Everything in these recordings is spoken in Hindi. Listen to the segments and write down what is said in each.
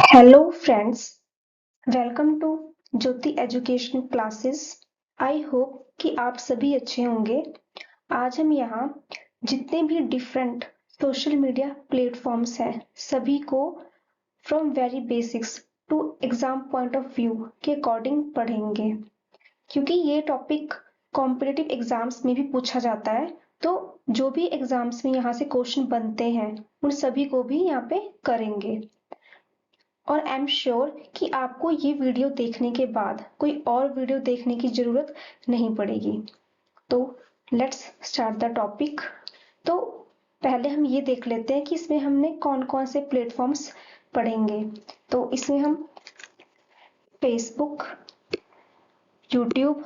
Hello friends, welcome to Jyoti education classes. I hope कि आप सभी अच्छे होंगे। आज हम यहाँ जितने भी डिफरेंट सोशल मीडिया प्लेटफॉर्म्स हैं सभी को from very basics to exam point of view के अकॉर्डिंग पढ़ेंगे, क्योंकि ये टॉपिक कॉम्पिटिटिव एग्जाम्स में भी पूछा जाता है। तो जो भी एग्जाम्स में यहाँ से क्वेश्चन बनते हैं उन सभी को भी यहाँ पे करेंगे। और आई एम श्योर कि आपको ये वीडियो देखने के बाद कोई और वीडियो देखने की जरूरत नहीं पड़ेगी। तो लेट्स स्टार्ट द टॉपिक। तो पहले हम ये देख लेते हैं कि इसमें हमने कौन कौन से प्लेटफॉर्म्स पढ़ेंगे। तो इसमें हम फेसबुक, यूट्यूब,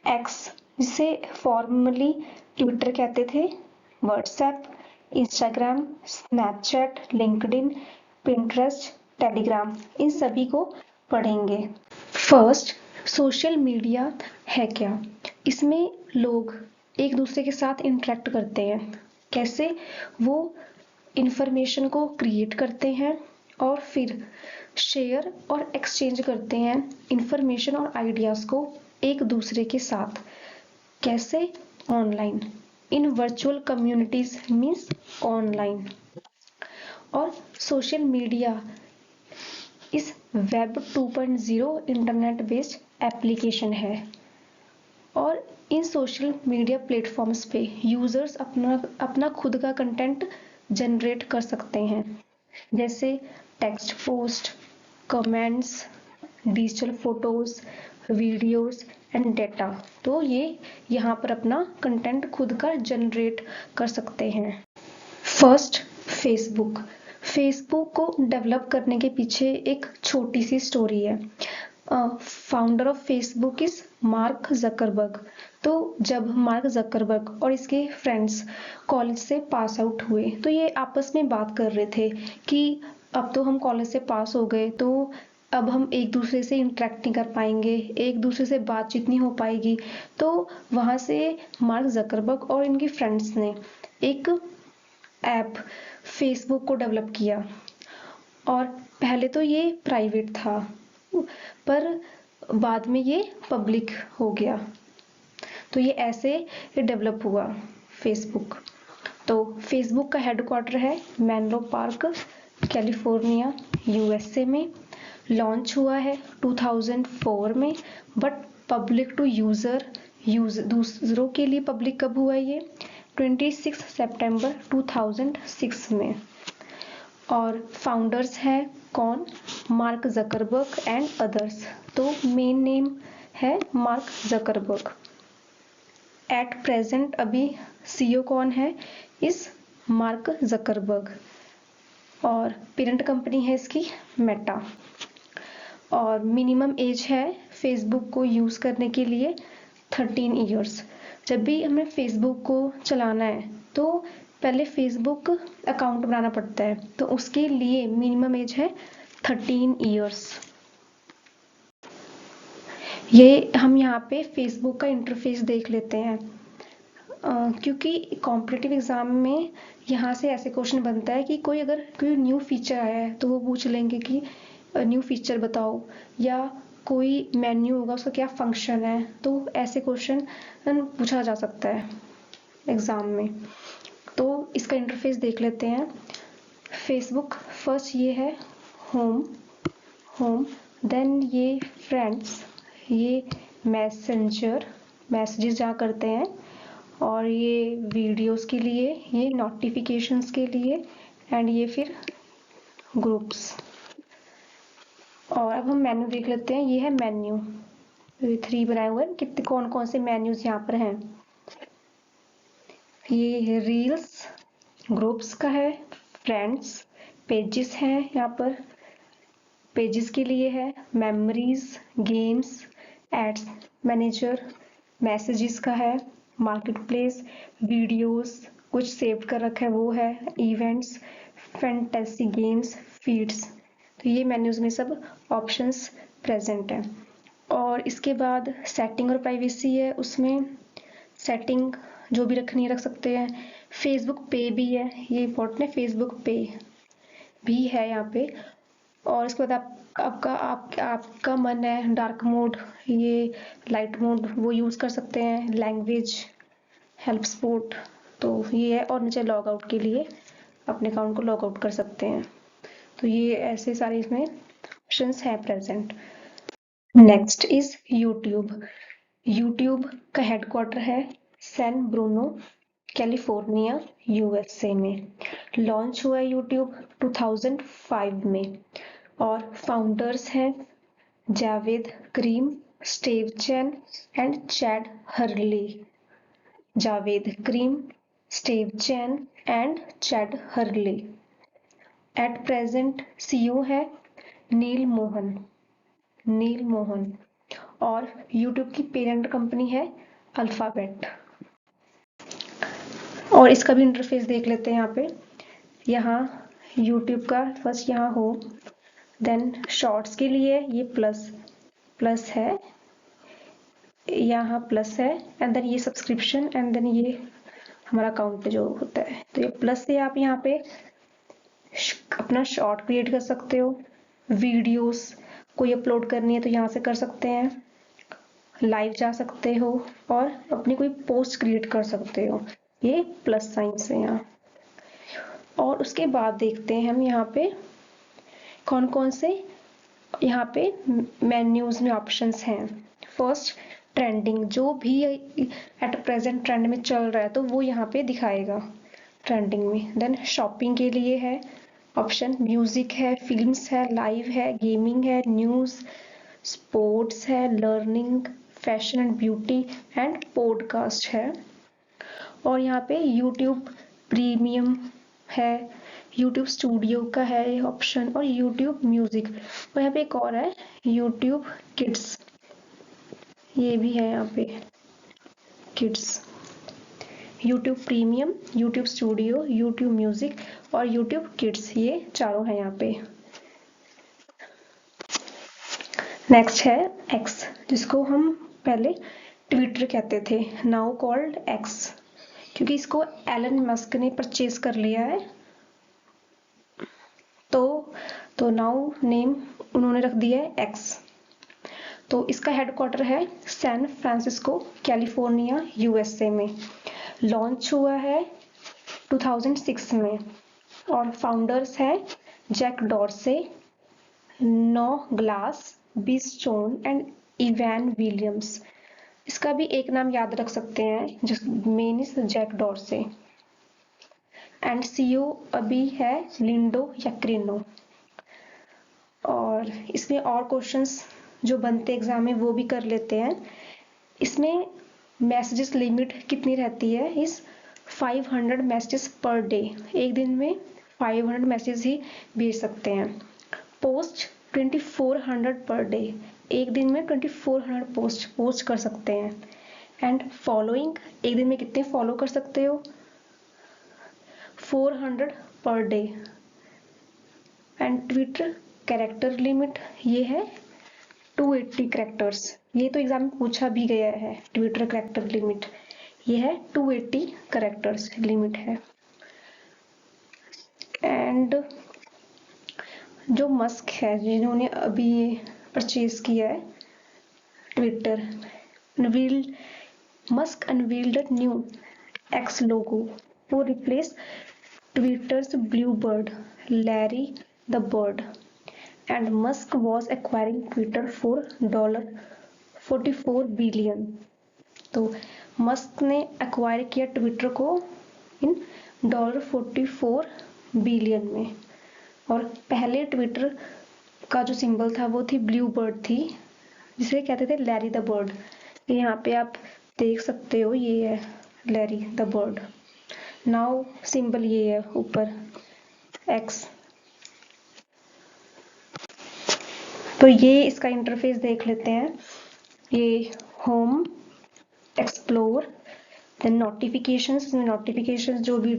एक्स जिसे फॉर्मली ट्विटर कहते थे, WhatsApp, Instagram, Snapchat, LinkedIn, Pinterest, Telegram, इन सभी को पढ़ेंगे। फर्स्ट, सोशल मीडिया है क्या? इसमें लोग एक दूसरे के साथ इंटरेक्ट करते हैं। कैसे? वो इंफॉर्मेशन को क्रिएट करते हैं और फिर शेयर और एक्सचेंज करते हैं इंफॉर्मेशन और आइडियाज को एक दूसरे के साथ। कैसे? ऑनलाइन, इन वर्चुअल कम्युनिटीज मीन्स ऑनलाइन। और सोशल मीडिया इस वेब 2.0 इंटरनेट बेस्ड एप्लीकेशन है और इन सोशल मीडिया प्लेटफॉर्म्स पे यूजर्स अपना खुद का कंटेंट जनरेट कर सकते हैं, जैसे text post, comments, digital photos, videos and data. तो ये यहाँ पर अपना कंटेंट खुद का जनरेट कर सकते हैं। First, Facebook. फेसबुक को डेवलप करने के पीछे एक छोटी सी स्टोरी है। Founder of Facebook is mark Zuckerberg. तो जब मार्क जकरबर्ग और इसके फ्रेंड्स कॉलेज से पास आउट हुए तो ये आपस में बात कर रहे थे कि अब तो हम कॉलेज से पास हो गए, तो अब हम एक दूसरे से इंटरेक्ट नहीं कर पाएंगे, एक दूसरे से बातचीत नहीं हो पाएगी। तो वहां से मार्क जकरबर्ग और इनके फ्रेंड्स ने एक ऐप फेसबुक को डेवलप किया। और पहले तो ये प्राइवेट था पर बाद में ये पब्लिक हो गया। तो ये ऐसे डेवलप हुआ फेसबुक। तो फेसबुक का हेडक्वार्टर है मेनलो पार्क, कैलिफोर्निया, यूएसए में। लॉन्च हुआ है 2004 में, बट पब्लिक टू दूसरों के लिए पब्लिक कब हुआ ये? 26 सितंबर 2006 में। और फाउंडर्स हैं कौन? Mark Zuckerberg and others. तो मेन नेम है मार्क जकरबर्ग। एट प्रेजेंट अभी सीईओ कौन है? इस मार्क जकरबर्ग। और पेरेंट कंपनी है इसकी मेटा। और मिनिमम एज है फेसबुक को यूज करने के लिए 13 इयर्स। जब भी हमें फेसबुक को चलाना है तो पहले फेसबुक अकाउंट बनाना पड़ता है, तो उसके लिए मिनिमम एज है 13 इयर्स। ये हम यहाँ पे फेसबुक का इंटरफेस देख लेते हैं, क्योंकि कॉम्पिटिटिव एग्जाम में यहाँ से ऐसे क्वेश्चन बनता है कि कोई अगर कोई न्यू फीचर आया है तो वो पूछ लेंगे कि न्यू फीचर बताओ, या कोई मेन्यू होगा उसका क्या फंक्शन है। तो ऐसे क्वेश्चन पूछा जा सकता है एग्जाम में। तो इसका इंटरफेस देख लेते हैं। फेसबुक फर्स्ट ये है होम, देन ये फ्रेंड्स, ये मैसेंजर, मैसेजेस जहाँ करते हैं, और ये वीडियोस के लिए, ये नोटिफिकेशंस के लिए, एंड ये फिर ग्रुप्स। और अब हम मेन्यू देख लेते हैं। ये है मेन्यू, 3 बनाए हुए हैं, कितने कौन कौन से मेन्यूज यहाँ पर हैं। ये रील्स ग्रुप्स का है, फ्रेंड्स, पेजेस हैं, यहाँ पर पेजेस के लिए है, memories, games, ads manager, messages का है, मार्केट प्लेस, वीडियोस कुछ सेव कर रखा है वो है, इवेंट्स, फैंटेसी गेम्स, फीड्स। तो ये मेन्यूज में सब ऑप्शंस प्रेजेंट हैं। और इसके बाद सेटिंग और प्राइवेसी है, उसमें सेटिंग जो भी रखनी है रख सकते हैं। फेसबुक पे भी है, ये इम्पोर्टेंट है, फेसबुक पे भी है यहाँ पे। और इसके बाद आपका मन है डार्क मोड, ये लाइट मोड वो यूज़ कर सकते हैं। लैंग्वेज, हेल्प सपोर्ट, तो ये है। और नीचे लॉग आउट के लिए अपने अकाउंट को लॉग आउट कर सकते हैं। तो ये ऐसे सारे इसमें ऑप्शंस हैं present. Next is YouTube. YouTube का हेडक्वार्टर है सैन ब्रूनो, कैलिफोर्निया, यूएसए में। लॉन्च हुआ है यूट्यूब 2005 में और फाउंडर्स हैं Jawed Karim, Steve Chen and Chad Hurley. Jawed Karim, Steve Chen and Chad Hurley. At present CEO है नील मोहन। और यूट्यूब की पेरेंट कंपनी है अल्फाबेट। और इसका भी इंटरफेस देख लेते हैं। यहाँ पे यूट्यूब का फर्स्ट यहाँ हो, देन शॉर्ट्स के लिए ये प्लस है, यहाँ प्लस है, एंड देन ये सब्सक्रिप्शन, एंड देन ये हमारा अकाउंट जो होता है। तो ये प्लस से आप यहाँ पे अपना शॉर्ट क्रिएट कर सकते हो, वीडियोस कोई अपलोड करनी है तो यहाँ से कर सकते हैं, लाइव जा सकते हो और अपनी कोई पोस्ट क्रिएट कर सकते हो। ये प्लस साइन से यहाँ। और उसके बाद देखते हैं हम यहाँ पे कौन कौन से यहाँ पे मेन्यूज में ऑप्शंस हैं। फर्स्ट, ट्रेंडिंग, जो भी एट प्रेजेंट ट्रेंड में चल रहा है तो वो यहाँ पे दिखाएगा ट्रेंडिंग में। देन शॉपिंग के लिए है ऑप्शन, म्यूजिक है, फिल्म्स है, लाइव है, गेमिंग है, न्यूज, स्पोर्ट्स है, learning, fashion and beauty and podcast है। और यहाँ पे यूट्यूब प्रीमियम है, यूट्यूब स्टूडियो का है ये ऑप्शन, और यूट्यूब म्यूजिक, और यहाँ पे एक और है यूट्यूब किड्स, ये भी है यहाँ पे kids. YouTube premium, YouTube studio, YouTube music और यूट्यूब किड्स, ये चारों हैं यहाँ पे। नेक्स्ट है एक्स, जिसको हम पहले ट्विटर कहते थे, नाउ कॉल्ड एक्स, क्योंकि इसको एलन मस्क ने परचेज कर लिया है। तो नाउ नेम उन्होंने रख दिया है एक्स। तो इसका हेडक्वार्टर है सैन फ्रांसिस्को, कैलिफोर्निया, यूएसए में। लॉन्च हुआ है 2006 में और फाउंडर्स हैं Jack Dorsey, Noah Glass, Biz Stone and Evan Williams. इसका भी एक नाम याद रख सकते हैं, जिस main is Jack Dorsey. And CEO अभी है लिंडो यक्रिनो। और इसमें और क्वेश्चंस जो बनते एग्जाम में वो भी कर लेते हैं। इसमें मैसेजेस लिमिट कितनी रहती है, इस 500 मैसेजेस पर डे। एक दिन में 500 मैसेज ही भेज सकते हैं। पोस्ट 2400 पर डे, एक दिन में 2400 पोस्ट कर सकते हैं। एंड फॉलोइंग, एक दिन में कितने फॉलो कर सकते हो, 400 per day. And Twitter character limit ये है 280 कैरेक्टर्स। ये तो एग्जाम में पूछा भी गया है, ट्विटर कैरेक्टर लिमिट ये है 280 कैरेक्टर्स लिमिट है। एंड जो मस्क है, जिन्होंने अभी परचेज किया है Twitter, Musk unveiled new x logo to replace Twitter's Bluebird, Larry the Bird, and Musk was acquiring Twitter for $44 billion। तो मस्क ने एक्वायर किया ट्विटर को इन $44 बिलियन में। और पहले ट्विटर का जो सिंबल था वो थी ब्लू बर्ड थी, जिसे कहते थे लैरी द बर्ड। यहाँ पे आप देख सकते हो, ये है Larry the bird. Now symbol ये है ऊपर एक्स। तो ये इसका इंटरफेस देख लेते हैं। ये home, explore, then notifications, notifications जो भी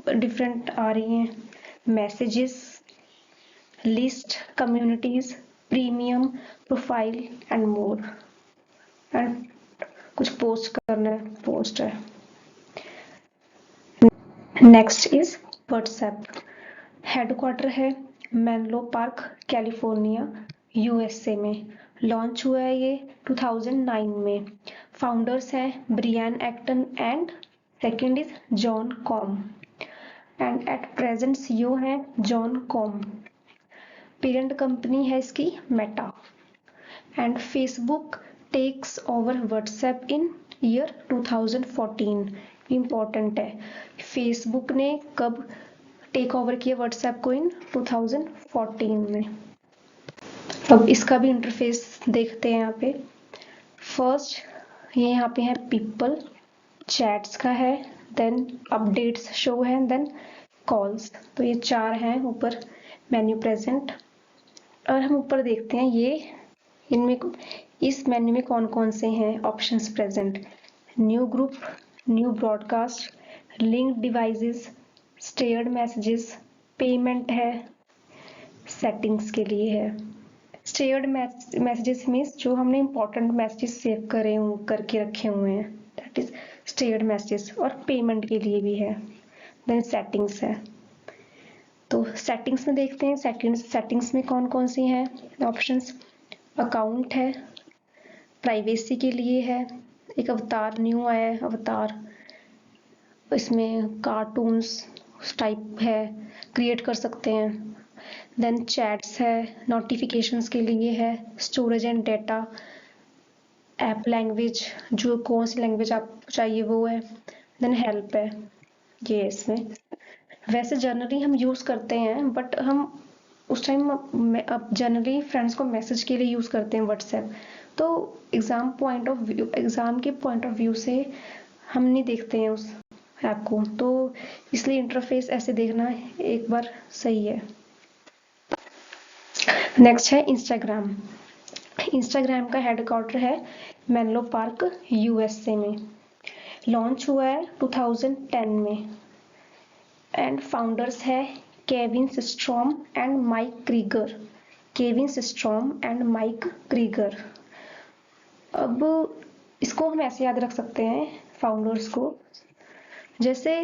डिफरेंट आ रही हैं, messages, list, communities, premium, profile and more. And कुछ पोस्ट करना है, पोस्ट है। Next is WhatsApp. हेडक्वार्टर है मेनलो पार्क कैलिफोर्निया यूएसए में। लॉन्च हुआ है ये 2009 में। फाउंडर्स हैं Brian Acton and second is Jan Koum and at present CEO हैं जॉन कॉम। पेरेंट कंपनी है इसकी Meta. And Facebook takes over WhatsApp in year 2014। Important है, फेसबुक ने कब टेक ओवर किया व्हाट्सएप को? इन 2014 में। अब इसका भी इंटरफेस देखते हैं यहाँ पे। फर्स्ट ये यहाँ पे है पीपल, चैट्स का है, देन अपडेट्स शो है, देन कॉल्स। तो ये 4 हैं ऊपर मेन्यू प्रेजेंट। और हम ऊपर देखते हैं ये इनमें इस मेन्यू में कौन कौन से हैं options present. New group, new broadcast, link devices, stared messages, payment है, सेटिंग्स के लिए है। स्टेयर्ड मैसेजेस मीन्स जो हमने इंपॉर्टेंट मैसेजेस सेव करके रखे हुए हैं, दैट इज स्टेयर्ड मैसेजेस। और पेमेंट के लिए भी है। देन सेटिंग्स है। तो सेटिंग्स में देखते हैं सेटिंग्स में कौन कौन सी हैं ऑप्शंस। अकाउंट है, प्राइवेसी के लिए है, एक अवतार न्यू आया है अवतार, इसमें कार्टून्स टाइप है, क्रिएट कर सकते हैं। देन चैट्स है, नोटिफिकेशंस के लिए है, storage and data, app language जो कौन सी लैंग्वेज आपको चाहिए वो है। देन हेल्प है ये इसमें। वैसे जनरली हम यूज़ करते हैं बट हम उस टाइम अब जनरली फ्रेंड्स को मैसेज के लिए यूज़ करते हैं व्हाट्सएप। तो एग्ज़ाम के पॉइंट ऑफ व्यू से हम नहीं देखते हैं उस ऐप को, तो इसलिए इंटरफेस ऐसे देखना एक बार सही है। नेक्स्ट है इंस्टाग्राम। इंस्टाग्राम का हेडक्वार्टर है मेनलो पार्क यूएसए में। लॉन्च हुआ है 2010 में एंड फाउंडर्स है Kevin Systrom and Mike Krieger. Kevin Systrom and Mike Krieger. अब इसको हम ऐसे याद रख सकते हैं फाउंडर्स को, जैसे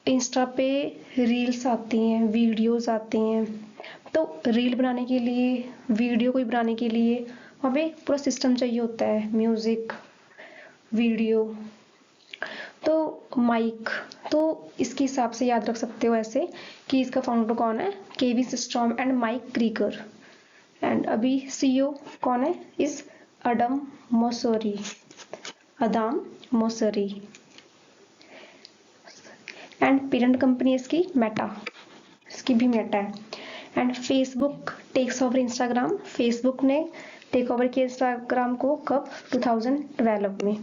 इंस्टा पे रील्स आती हैं, वीडियोस आती हैं, तो रील बनाने के लिए, वीडियो कोई बनाने के लिए हमें पूरा सिस्टम चाहिए होता है, म्यूजिक, वीडियो, तो माइक। तो इसके हिसाब से याद रख सकते हो ऐसे कि इसका फाउंडर कौन है, Kevin Systrom and Mike Krieger. And अभी सीईओ कौन है, is Adam Mosseri. Adam Mosseri. And parent company इसकी मेटा, इसकी भी मेटा है। And Facebook takes over Instagram. Facebook ने टेक ओवर किया इंस्टाग्राम को कब? 2012 में।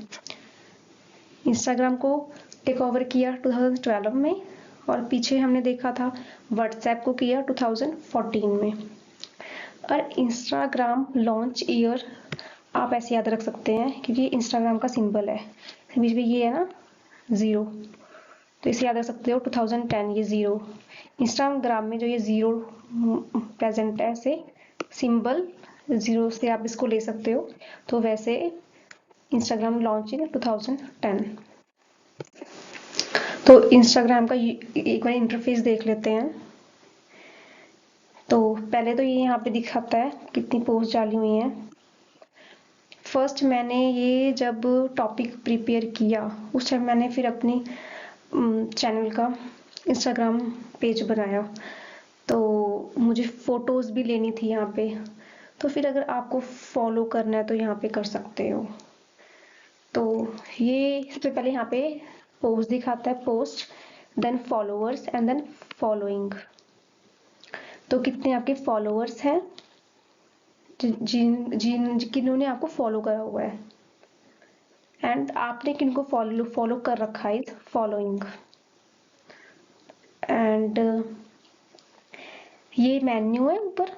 इंस्टाग्राम को टेक ओवर किया 2012 में और पीछे हमने देखा था व्हाट्सएप को किया 2014 में। और इंस्टाग्राम लॉन्च ईयर आप ऐसे याद रख सकते हैं क्योंकि इंस्टाग्राम का सिंबल है बीच में, ये है ना 0, तो इसे याद रख सकते हो 2010, ये 0। इंस्टाग्राम में जो ये 0 प्रेजेंट है ऐसे सिंबल 0 से आप इसको ले सकते हो, तो वैसे इंस्टाग्राम लॉन्च इन 2010। तो इंस्टाग्राम का एक बार इंटरफेस देख लेते हैं। तो पहले तो ये यहाँ पे दिखाता है कितनी पोस्ट डाली हुई हैं। फर्स्ट मैंने ये जब टॉपिक प्रिपेयर किया उस टाइम मैंने फिर अपनी चैनल का इंस्टाग्राम पेज बनाया, तो मुझे फोटोज भी लेनी थी यहाँ पे। तो फिर अगर आपको फॉलो करना है तो यहाँ पे कर सकते हो। तो ये सबसे पहले यहाँ पे पोस्ट दिखाता है, post, then followers and then following. तो कितने आपके फॉलोअर्स हैं, किन्होंने आपको फॉलो करा हुआ है, एंड आपने किनको फॉलो कर रखा है, इज फॉलोइंग। एंड ये मेन्यू है ऊपर,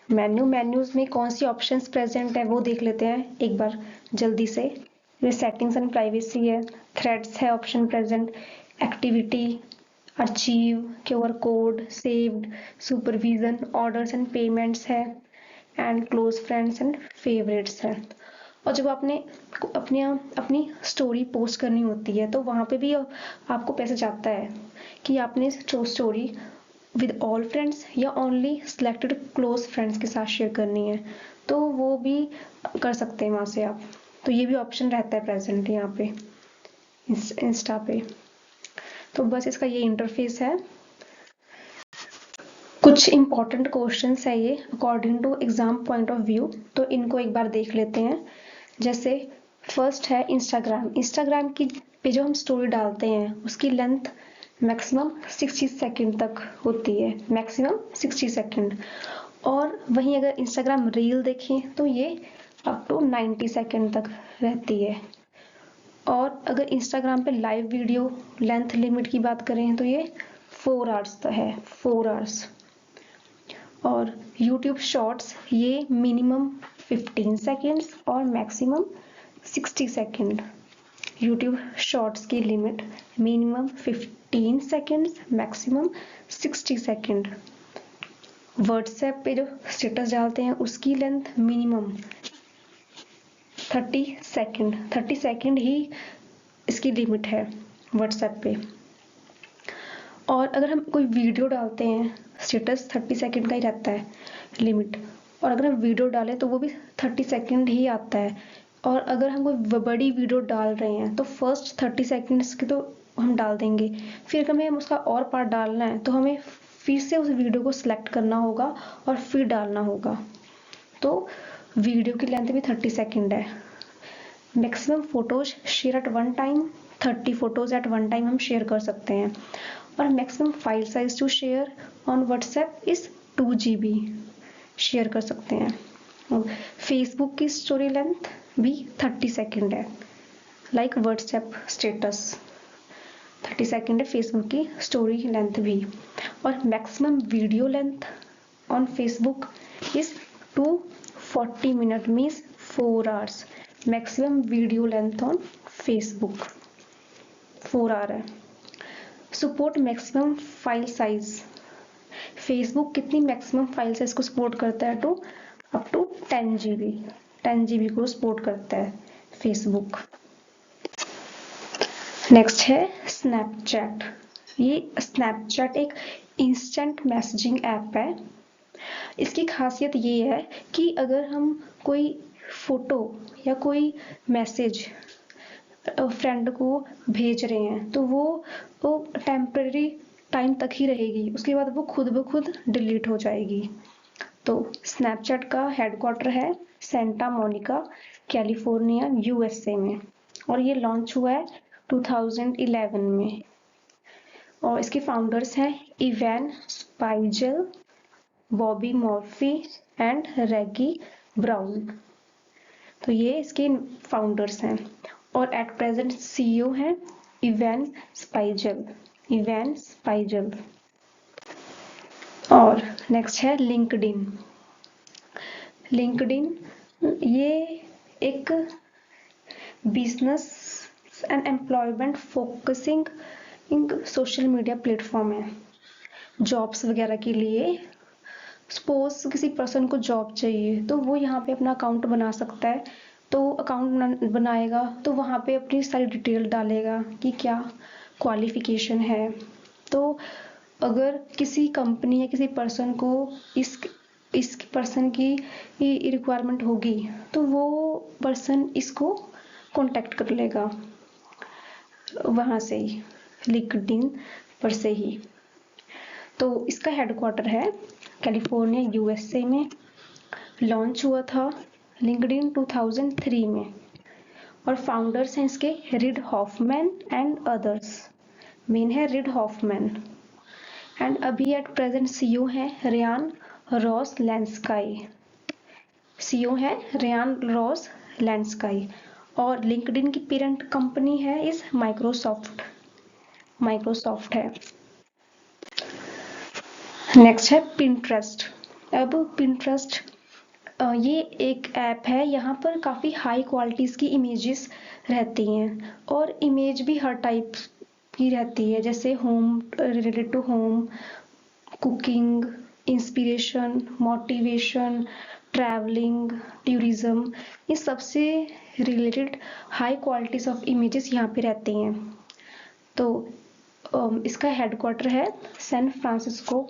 मेन्यूज में कौन सी ऑप्शंस प्रेजेंट है वो देख लेते हैं एक बार जल्दी से। ये सेटिंग्स एंड प्राइवेसी है, थ्रेड्स है option present, activity, archive, QR code, saved, supervision, orders and payments है, and close friends and favourites है। और जब आपने अपनी स्टोरी पोस्ट करनी होती है तो वहाँ पे भी आपको पैसे जाता है कि आपने स्टोरी विद ऑल फ्रेंड्स या ओनली सिलेक्टेड क्लोज फ्रेंड्स के साथ शेयर करनी है, तो वो भी कर सकते हैं वहाँ से आप। तो ये भी ऑप्शन रहता है प्रेजेंट यहाँ पे इंस्टा पे। तो बस इसका ये इंटरफेस है। कुछ इंपॉर्टेंट क्वेश्चंस है ये according to exam point of view, तो इनको एक बार देख लेते हैं। जैसे फर्स्ट है इंस्टाग्राम की पे जो हम स्टोरी डालते हैं उसकी लेंथ मैक्सिमम 60 सेकंड तक होती है, मैक्सिमम 60 सेकंड। और वहीं अगर इंस्टाग्राम रील देखें तो ये अप टू 90 सेकंड तक रहती है। और अगर इंस्टाग्राम पे लाइव वीडियो लेंथ लिमिट की बात करें तो ये 4 आवर्स है, 4 आवर्स। और यूट्यूब शॉर्ट्स ये मिनिमम 15 सेकेंड्स और मैक्सिमम 60 सेकेंड। यूट्यूब शॉर्ट्स की limit minimum 15 seconds, maximum 60 second. WhatsApp पे जो स्टेटस डालते हैं उसकी लेंथ मिनिमम 30 सेकेंड, 30 सेकेंड ही इसकी लिमिट है व्हाट्सएप पे। और अगर हम कोई वीडियो डालते हैं स्टेटस 30 सेकंड का ही रहता है लिमिट, और अगर हम वीडियो डालें तो वो भी 30 सेकंड ही आता है। और अगर हम कोई बड़ी वीडियो डाल रहे हैं तो फर्स्ट 30 सेकंड्स की तो हम डाल देंगे, फिर हमें उसका और पार्ट डालना है तो हमें फिर से उस वीडियो को सिलेक्ट करना होगा और फिर डालना होगा। तो वीडियो की लेंथ भी 30 सेकंड है। Maximum photos share at one time, 30 photos at one time हम शेयर कर सकते हैं। और maximum file size to share on WhatsApp is 2 GB share कर सकते हैं। और फेसबुक की स्टोरी लेंथ भी 30 सेकेंड है, लाइक व्हाट्सएप स्टेटस 30 सेकेंड है फेसबुक की स्टोरी लेंथ भी। और maximum video length on Facebook is 240 minute means 4 hours. Maximum video length on Facebook 4 hour है। Support maximum file size, Facebook कितनी मैक्सिमम फाइल साइज को सपोर्ट करता है? To up to 10 GB, 10 GB को सपोर्ट करता है फेसबुक। नेक्स्ट है स्नैपचैट। ये स्नैपचैट एक इंस्टेंट मैसेजिंग ऐप है। इसकी खासियत ये है कि अगर हम कोई फोटो या कोई मैसेज फ्रेंड को भेज रहे हैं तो वो टेम्पररी टाइम तक ही रहेगी, उसके बाद वो खुद ब खुद डिलीट हो जाएगी। तो स्नैपचैट का हेडक्वार्टर है सेंटा मोनिका, कैलिफोर्निया, USA में, और ये लॉन्च हुआ है 2011 में। और इसके फाउंडर्स हैं Evan Spiegel, Bobby Murphy and Reggie Brown. तो ये इसके फाउंडर्स हैं। और एट प्रेजेंट CEO है इवैन स्पाइजल, इवैन स्पाइजल। और नेक्स्ट है लिंक्डइन। लिंक्डइन ये एक business and employment focusing social media platform है जॉब्स वगैरह के लिए। सपोज किसी पर्सन को जॉब चाहिए तो वो यहाँ पे अपना अकाउंट बना सकता है। तो अकाउंट बनाएगा तो वहाँ पे अपनी सारी डिटेल डालेगा कि क्या क्वालिफिकेशन है। तो अगर किसी कंपनी या किसी पर्सन को इस पर्सन की रिक्वायरमेंट होगी तो वो पर्सन इसको कांटेक्ट कर लेगा वहाँ से ही, लिंक्डइन पर से ही। तो इसका हेडक्वार्टर है कैलिफोर्निया, USA में। लॉन्च हुआ था लिंक्डइन 2003 में। और फाउंडर्स हैं इसके Reid Hoffman and others. Main है रिड हॉफमैन। एंड अभी एट प्रेजेंट CEO है रियान रॉस लैंस्काई, CEO है रियान रॉस लैंस्काई। और लिंक्डइन की पेरेंट कंपनी है इस माइक्रोसॉफ्ट है। नेक्स्ट है पिंटरेस्ट। अब पिंटरेस्ट ये एक ऐप है, यहाँ पर काफ़ी हाई क्वालिटीज़ की इमेजेस रहती हैं और इमेज भी हर टाइप की रहती है, जैसे home, related to home, cooking, inspiration, motivation, travelling, tourism, ये सबसे related high qualities of images यहाँ पे रहती हैं। तो इसका हेडक्वार्टर है सैन फ्रांसिस्को,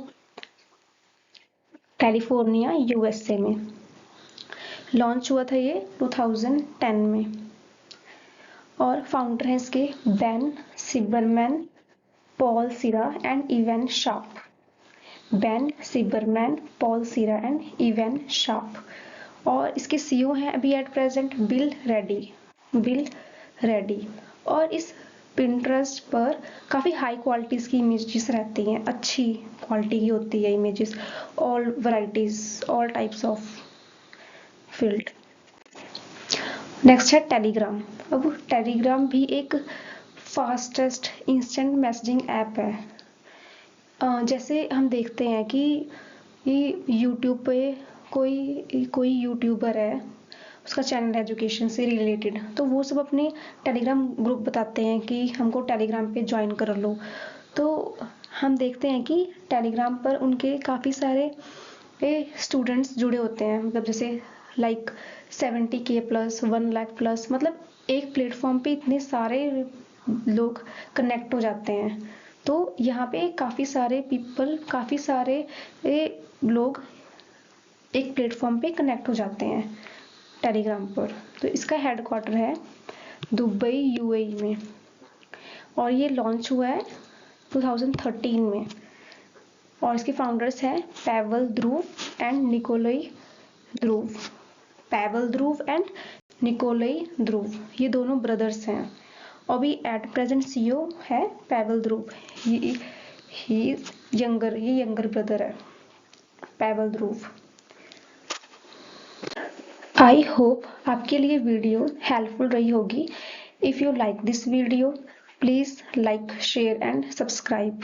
कैलिफोर्निया यूएसए में। लॉन्च हुआ था ये 2010 में। और फाउंडर हैं इसके Ben Silbermann, Paul Sciarra and Evan Sharp. Ben Silbermann, Paul Sciarra and Evan Sharp. और इसके सीईओ हैं अभी एट प्रेजेंट बिल रेडी। और इस पिंटरेस्ट पर काफ़ी हाई क्वालिटीज़ की इमेजेस रहती हैं, अच्छी क्वालिटी की होती है images, all varieties, all types of field. Next है टेलीग्राम। अब टेलीग्राम भी एक फास्टेस्ट इंस्टेंट मैसेजिंग ऐप है। जैसे हम देखते हैं कि यूट्यूब पे कोई यूट्यूबर है, उसका चैनल एजुकेशन से रिलेटेड, तो वो सब अपने टेलीग्राम ग्रुप बताते हैं कि हमको टेलीग्राम पे ज्वाइन कर लो। तो हम देखते हैं कि टेलीग्राम पर उनके काफ़ी सारे स्टूडेंट्स जुड़े होते हैं, मतलब जैसे like 70K plus 1 lakh plus, मतलब एक प्लेटफॉर्म पे इतने सारे लोग कनेक्ट हो जाते हैं। तो यहाँ पे काफ़ी सारे लोग एक प्लेटफॉर्म पे कनेक्ट हो जाते हैं टेलीग्राम पर। तो इसका हेडक्वार्टर है दुबई यूएई में, और ये लॉन्च हुआ है 2013 में। और इसके फाउंडर्स हैं पैवल ध्रुव एंड निकोलाई ध्रुव। ये दोनों ब्रदर्स हैं। और भी एट प्रेजेंट सीईओ है पैवल ध्रुव। ये यंगर ब्रदर है पैवल ध्रुव। आई होप आपके लिए वीडियो हेल्पफुल रही होगी। If you like this video, please like, share and subscribe.